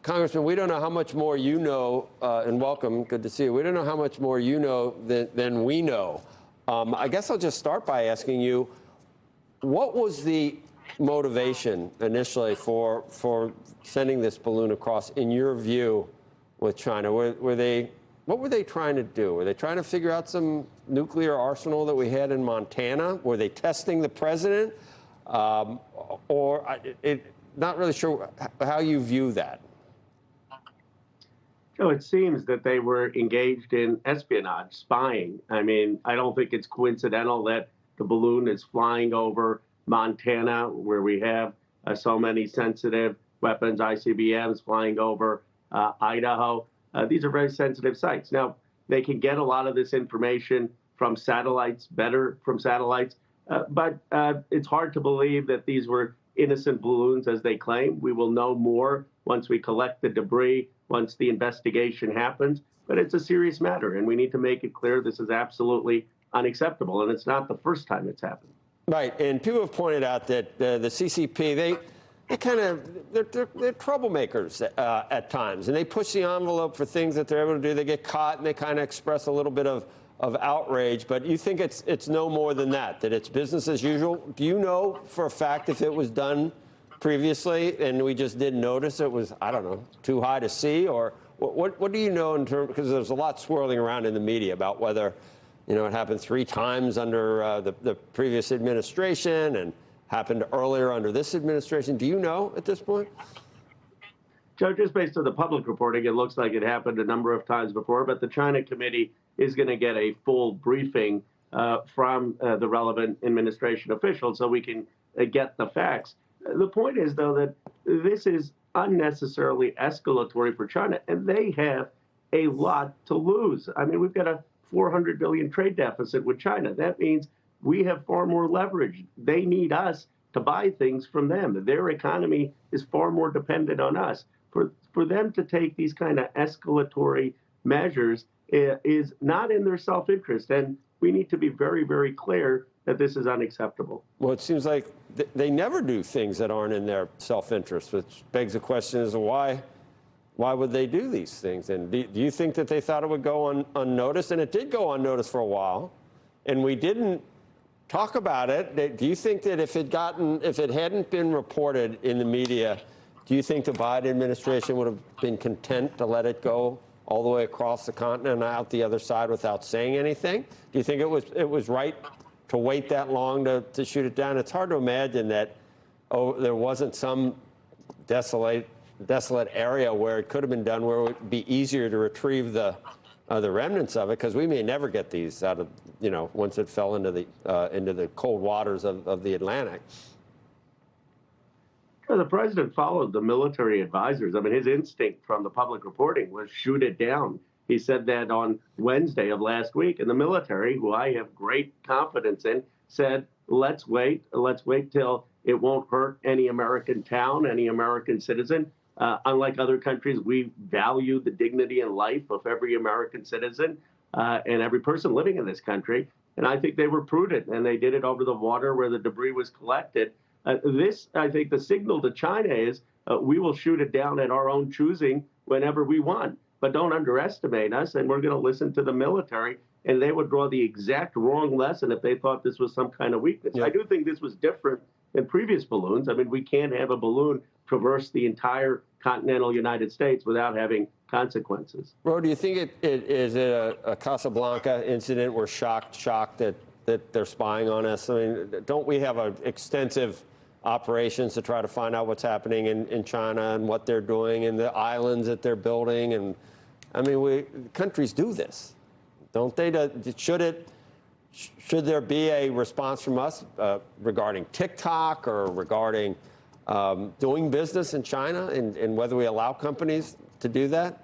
Congressman, we don't know how much more you know, and welcome, good to see you. We don't know how much more you know than we know. I guess I'll just start by asking you, what was the motivation initially for sending this balloon across, in your view, with China? What were they trying to do? Were they trying to figure out some nuclear arsenal that we had in Montana? Were they testing the president? Not really sure how you view that. So it seems that they were engaged in espionage, spying. I mean, I don't think it's coincidental that the balloon is flying over Montana, where we have so many sensitive weapons, ICBMs flying over Idaho. These are very sensitive sites. Now, they can get a lot of this information from satellites, better from satellites, but it's hard to believe that these were innocent balloons, as they claim. We will know more once we collect the debris, once the investigation happens. But it's a serious matter, and we need to make it clear this is absolutely unacceptable, and it's not the first time it's happened. Right, and people have pointed out that the CCP, they're troublemakers at times, and they push the envelope for things that they're able to do. They get caught, and they kind of express a little bit of outrage. But you think it's no more than that it's business as usual? Do you know for a fact if it was done previously and we just didn't notice it was, I don't know, too high to see? Or what do you know in terms, because there's a lot swirling around in the media about whether, it happened 3 times under the previous administration and happened earlier under this administration. Do you know at this point? Joe, just based on the public reporting, it looks like it happened a number of times before, but the China committee is going to get a full briefing from the relevant administration officials so we can get the facts. The point is, though, that this is unnecessarily escalatory for China, and they have a lot to lose. I mean, we've got a $400 billion trade deficit with China. That means we have far more leverage. They need us to buy things from them. Their economy is far more dependent on us. For them to take these kind of escalatory measures is not in their self-interest. And we need to be very, very clear that this is unacceptable. Well, it seems like they never do things that aren't in their self-interest, which begs the question as to why would they do these things? And do you think that they thought it would go unnoticed? And it did go unnoticed for a while, and we didn't talk about it. Do you think that if it hadn't been reported in the media, do you think the Biden administration would have been content to let it go all the way across the continent and out the other side without saying anything? Do you think it was right to wait that long to shoot it down? It's hard to imagine that there wasn't some desolate area where it could have been done, where it would be easier to retrieve the remnants of it, because we may never get these out of, once it fell into the cold waters of the Atlantic. The president followed the military advisors. I mean, his instinct from the public reporting was shoot it down. He said that on Wednesday of last week. And the military, who I have great confidence in, said, let's wait till it won't hurt any American town, any American citizen. Unlike other countries, we value the dignity and life of every American citizen and every person living in this country. And I think they were prudent, and they did it over the water where the debris was collected. I think the signal to China is we will shoot it down at our own choosing whenever we want. But don't underestimate us, and we're going to listen to the military, and they would draw the exact wrong lesson if they thought this was some kind of weakness. Yeah. I do think this was different than previous balloons. I mean, we can't have a balloon traverse the entire continental United States without having consequences. Ro, do you think is it a Casablanca incident? We're shocked that they're spying on us. I mean, don't we have an extensive operations to try to find out what's happening in China and what they're doing and the islands that they're building? And I mean, countries do this, don't they? Should there be a response from us regarding TikTok or regarding doing business in China and whether we allow companies to do that?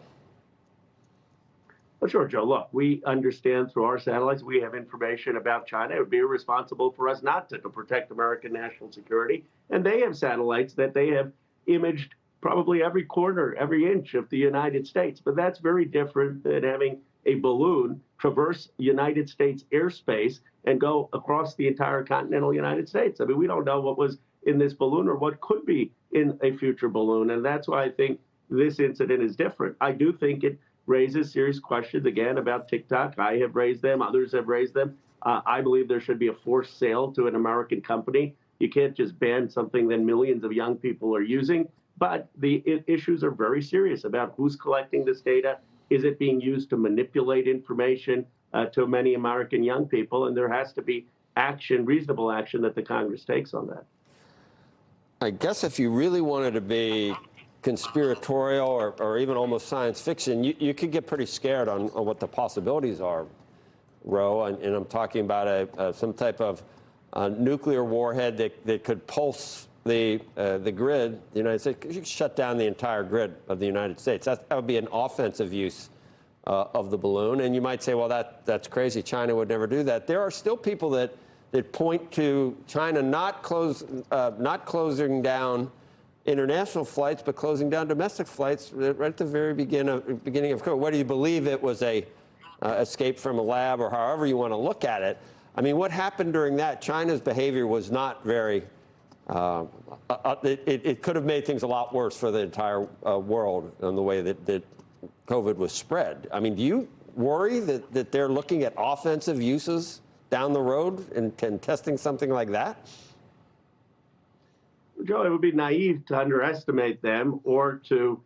Well, sure, Joe. Look, we understand through our satellites we have information about China. It would be irresponsible for us not to protect American national security. And they have satellites that they have imaged probably every corner, every inch of the United States. But that's very different than having a balloon traverse United States airspace and go across the entire continental United States. I mean, we don't know what was in this balloon or what could be in a future balloon. And that's why I think this incident is different. I do think it raises serious questions, again, about TikTok. I have raised them. Others have raised them. I believe there should be a forced sale to an American company. You can't just ban something that millions of young people are using. But the issues are very serious about who's collecting this data. Is it being used to manipulate information to many American young people? And there has to be action, reasonable action, that the Congress takes on that. I guess if you really wanted to be conspiratorial or even almost science fiction, you could get pretty scared on what the possibilities are, Ro. And I'm talking about some type of nuclear warhead that could pulse the grid. The United States, you could shut down the entire grid of the United States. That would be an offensive use of the balloon. And you might say, well, that's crazy. China would never do that. There are still people that point to China not closing down international flights, but closing down domestic flights right at the very beginning of COVID. Whether you believe it was a escape from a lab or however you want to look at it, I mean, what happened during that? China's behavior was not very. It could have made things a lot worse for the entire world in the way that COVID was spread. I mean, do you worry that they're looking at offensive uses down the road and testing something like that? Joe, it would be naive to underestimate them or to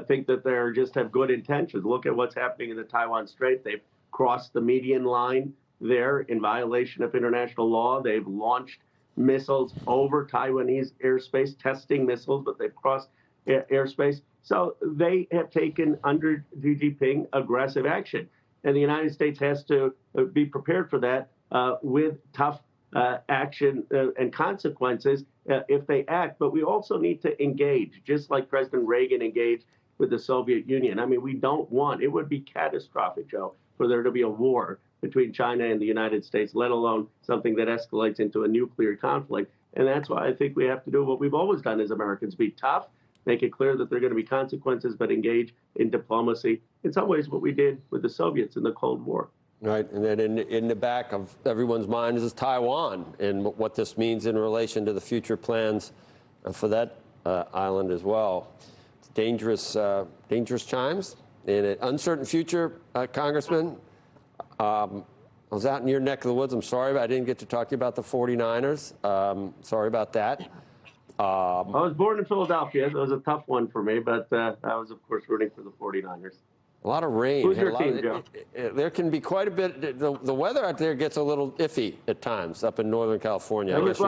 think that they just have good intentions. Look at what's happening in the Taiwan Strait. They've crossed the median line there in violation of international law. They've launched missiles over Taiwanese airspace, testing missiles, but they've crossed airspace. So they have taken, under Xi Jinping, aggressive action. And the United States has to be prepared for that with tough action and consequences if they act. But we also need to engage, just like President Reagan engaged with the Soviet Union. I mean, we don't want, it would be catastrophic, Joe, for there to be a war between China and the United States, let alone something that escalates into a nuclear conflict. And that's why I think we have to do what we've always done as Americans, be tough, make it clear that there are going to be consequences, but engage in diplomacy. In some ways, what we did with the Soviets in the Cold War. Right, and then in the back of everyone's mind is Taiwan and what this means in relation to the future plans for that island as well. It's dangerous times in an uncertain future, Congressman. I was out in your neck of the woods. I'm sorry, but I didn't get to talk to you about the 49ers. Sorry about that. I was born in Philadelphia. It was a tough one for me, but I was, of course, rooting for the 49ers. A lot of rain. Who's your team, Joe? There can be quite a bit. The weather out there gets a little iffy at times up in Northern California. It's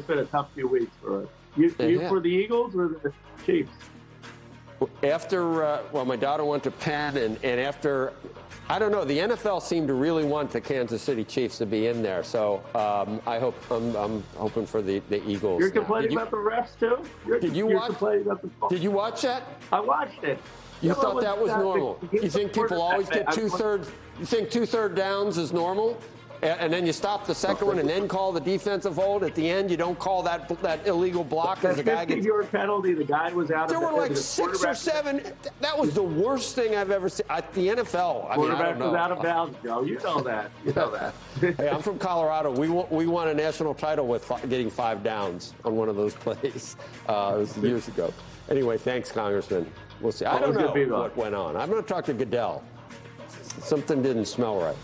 been a tough few weeks for us. You for the Eagles or the Chiefs? After, well, my daughter went to Penn, and after, I don't know, the NFL seemed to really want the Kansas City Chiefs to be in there. So I'm hoping for the Eagles. You're complaining about the refs, too? Did you watch that? I watched it. You thought that was normal? You think people always get two-thirds? You think two-third downs is normal? And then you stop the second one and then call the defensive hold at the end? You don't call that illegal block as a guy gets... 50-yard penalty, the guy was out of... There were like 6 or 7. That was the worst thing I've ever seen. The NFL, I mean, I don't know. Was out of bounds, Joe. You know that. You know that. Hey, I'm from Colorado. We won a national title with getting 5 downs on one of those plays. It was years ago. Anyway, thanks, Congressman. We'll see. I don't know what went on. I'm going to talk to Goodell. Something didn't smell right.